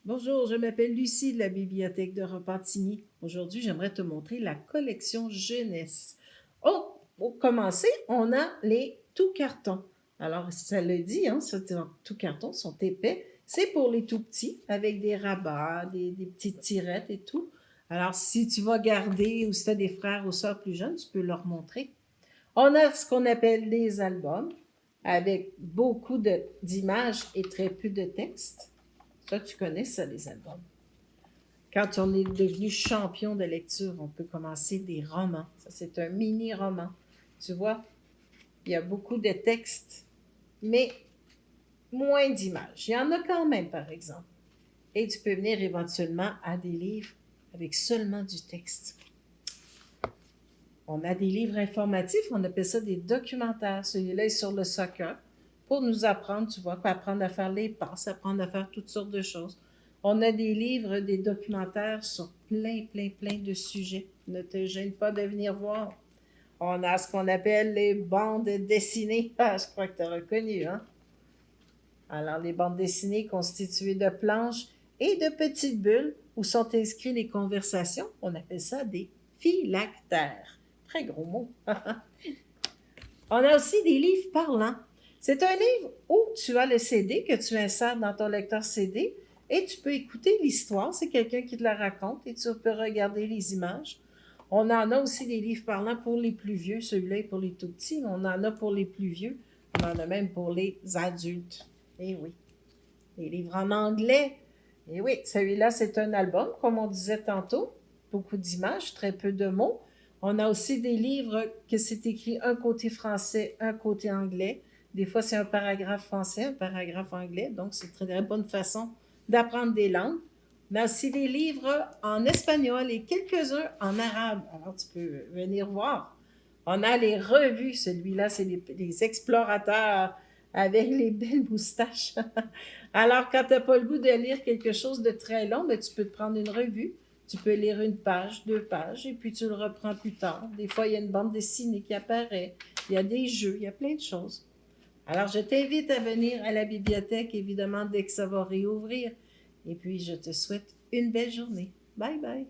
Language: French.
Bonjour, je m'appelle Lucie de la bibliothèque de Repentigny. Aujourd'hui, j'aimerais te montrer la collection jeunesse. Oh, pour commencer, on a les tout cartons. Alors, ça le dit, hein, ces tout cartons sont épais. C'est pour les tout petits, avec des rabats, des petites tirettes et tout. Alors, si tu vas garder ou si tu as des frères ou sœurs plus jeunes, tu peux leur montrer. On a ce qu'on appelle des albums, avec beaucoup d'images et très peu de texte. Ça, tu connais ça, les albums. Quand on est devenu champion de lecture, on peut commencer des romans. Ça, c'est un mini-roman. Tu vois, il y a beaucoup de textes, mais moins d'images. Il y en a quand même, par exemple. Et tu peux venir éventuellement à des livres avec seulement du texte. On a des livres informatifs, on appelle ça des documentaires. Celui-là est sur le soccer pour nous apprendre, tu vois, apprendre à faire les passes, apprendre à faire toutes sortes de choses. On a des livres, des documentaires sur plein de sujets. Ne te gêne pas de venir voir. On a ce qu'on appelle les bandes dessinées. Ah, je crois que tu as reconnu, hein? Alors, les bandes dessinées constituées de planches et de petites bulles où sont inscrites les conversations, on appelle ça des phylactères. Très gros mot. On a aussi des livres parlants. C'est un livre où tu as le CD que tu insères dans ton lecteur CD et tu peux écouter l'histoire. C'est quelqu'un qui te la raconte et tu peux regarder les images. On en a aussi des livres parlants pour les plus vieux. Celui-là est pour les tout petits. On en a pour les plus vieux. On en a même pour les adultes. Eh oui. Les livres en anglais. Eh oui, celui-là, c'est un album, comme on disait tantôt. Beaucoup d'images, très peu de mots. On a aussi des livres que c'est écrit un côté français, un côté anglais. Des fois, c'est un paragraphe français, un paragraphe anglais. Donc, c'est une très bonne façon d'apprendre des langues. On a aussi des livres en espagnol et quelques-uns en arabe. Alors, tu peux venir voir. On a les revues. Celui-là, c'est les explorateurs avec les belles moustaches. Alors, quand tu n'as pas le goût de lire quelque chose de très long, ben, tu peux te prendre une revue. Tu peux lire une page, 2 pages, et puis tu le reprends plus tard. Des fois, il y a une bande dessinée qui apparaît. Il y a des jeux, il y a plein de choses. Alors, je t'invite à venir à la bibliothèque, évidemment, dès que ça va réouvrir. Et puis, je te souhaite une belle journée. Bye bye.